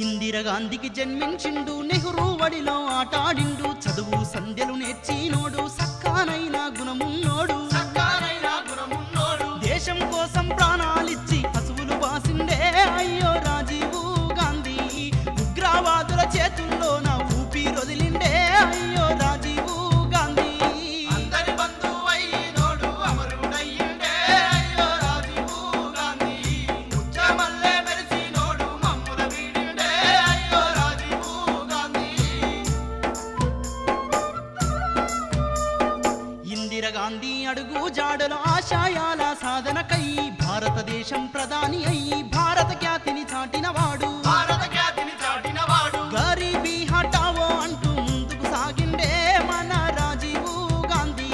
ఇందిరాగాంధీకి జన్మించిండు, నెహ్రూ వడిలో ఆటాడిండు, చదువు సంధ్యలు నేర్చినోడు, సక్కానైన గుణమున్నోడు. దేశం కోసం ప్రాణాలిచ్చి పశువులు బాసిండే అయ్యో రాజీవ్ గాంధీ. ఉగ్రవాదుల చేతుల్లో నా ఊపిరొదిలిండే అయ్యో రాజీవ్ గాంధీ. అందరి బంధువైనోడు అమరుడయ్యిండే అయ్యో రాజీవ్ గాంధీ. ఉద్యమల్లే మెరిసినోడు మమ్ముల వీడిండే అయ్యో రాజీవ్ గాంధీ. ఇందిరాగాంధీ అడుగు జాడల ఆశయాల సాధనకై భారతదేశం ప్రధాని అయ్యి భారత ఖ్యాతిని చాటినవాడు. గరీబీ హటావో అంటూ ముందుకు సాగిండే మన రాజీవ్ గాంధీ.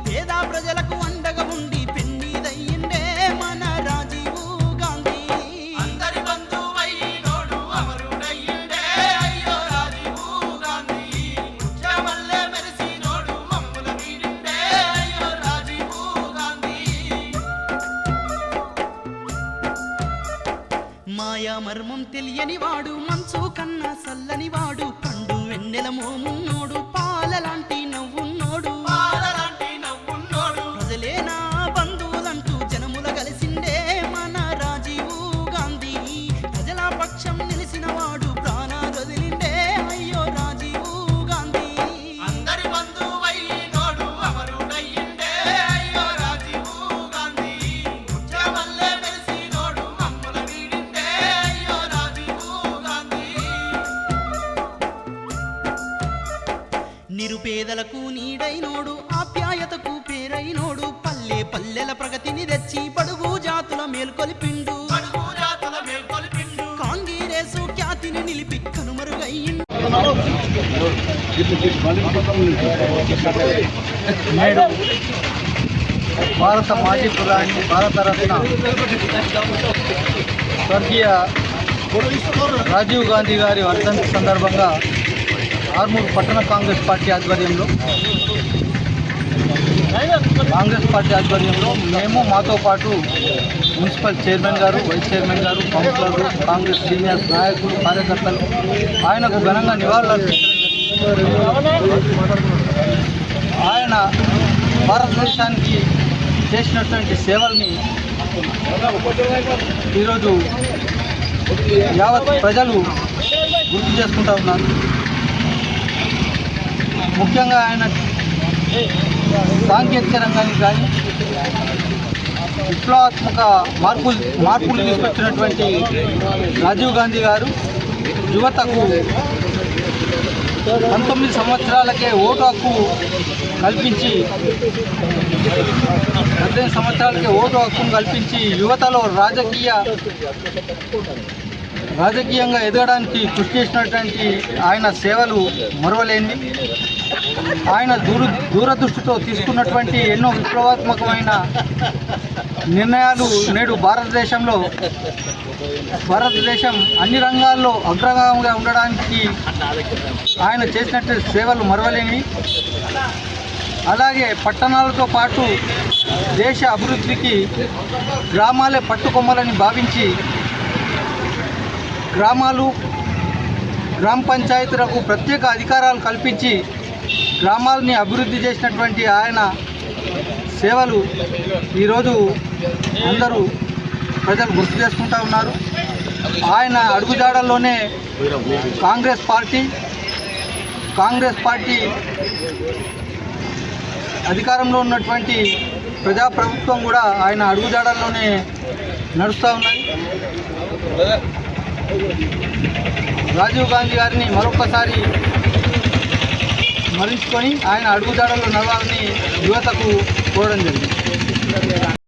పేద ప్రజలకు అండగా ఉండి పెన్నీదయ్యిండే మన రాజీవ్ గాంధీ. అందరి బంధువైనోడు అమరుడయ్యిండే అయ్యో రాజీవ్ గాంధీ. ఉద్యమల్లే మెరిసినోడు మమ్ముల వీడిండే అయ్యో రాజీవ్ గాంధీ. మాయా మర్మం తెలియని వాడు, మంచు కన్నా సల్లని వాడు, పండు వెన్నెల మోమున్నోడు, పాలలాంటి నవ్వున్నోడు. ప్రజలే నా బంధువులంటూ జనముల కలిసిండే మన రాజీవ్ గాంధీ. ప్రజల పక్షం నిలిసిన వాడు, ప్రాణాలొదిలిండే అయ్యో రాజీవ్ గాంధీ. అందరి బంధువైనోడు అమరుడయ్యిండే అయ్యో రాజీవ్ గాంధీ. ఉద్యమల్లే మెరిసినోడు మమ్ముల వీడిండే అయ్యో రాజీవ్ గాంధీ. నిరుపేదలకు నీడైనోడు, ఆప్యాయతకు పేరైనోడు, పల్లె పల్లెల ప్రగతిని తెచ్చి బడుగు జాతుల మేల్కొలిపిండు. బడుగు జాతుల మేల్కొల్పిండు. కాంగ్రెసు ఖ్యాతిని నిలిపి కనుమరుగయ్యిండు. నేడు భారత మాజీ ప్రధాని భారతరత్న స్వర్గీయ రాజీవ్ గాంధీ గారి వర్ధంతి సందర్భంగా ఆర్మూర్ పట్టణ కాంగ్రెస్ పార్టీ ఆధ్వర్యంలో మేము మాతో పాటు మున్సిపల్ చైర్మన్ గారు, వైస్ చైర్మన్ గారు, కౌన్సిలర్లు, కాంగ్రెస్ సీనియర్ నాయకులు, కార్యకర్తలు ఆయనకు ఘనంగా నివాళులర్పించడం జరిగింది. ఆయన భారతదేశానికి చేసినటువంటి సేవల్ని ఈరోజు యావత్ ప్రజలు గుర్తు చేసుకుంటూ ఉన్నారు. ముఖ్యంగా ఆయన సాంకేతిక రంగానికి కానీ విప్లవాత్మక మార్పులు తీసుకొచ్చినటువంటి రాజీవ్ గాంధీ గారు యువతకు 19 సంవత్సరాలకే ఓటు హక్కు కల్పించి 18 సంవత్సరాలకే ఓటు హక్కును కల్పించి యువతలో రాజకీయంగా ఎదగడానికి కృషి చేసినటువంటి ఆయన సేవలు మరువలేనివి. ఆయన దూరదృష్టితో తీసుకున్నటువంటి ఎన్నో విప్లవాత్మకమైన నిర్ణయాలు నేడు భారతదేశం అన్ని రంగాల్లో అగ్రగామిగా ఉండడానికి ఆయన చేసినటువంటి సేవలు మరువలేనివి. అలాగే పట్టణాలతో పాటు దేశ అభివృద్ధికి గ్రామాలే పట్టుకొమ్మలని భావించి గ్రామ పంచాయతీలకు ప్రత్యేక అధికారాలు కల్పించి గ్రామాలని అభివృద్ధి చేసినటువంటి ఆయన సేవలు ఈరోజు అందరూ ప్రజలు గుర్తు చేసుకుంటూ ఉన్నారు. ఆయన అడుగుజాడల్లోనే కాంగ్రెస్ పార్టీ అధికారంలో ఉన్నటువంటి ప్రజాప్రభుత్వం కూడా ఆయన అడుగుజాడల్లోనే నడుస్తూ ఉన్నది. రాజీవ్ గాంధీ గారిని మరొకసారి స్మరించుకొని ఆయన అడుగుజాడల్లో నడవాలని యువతకు కోరడం జరిగింది.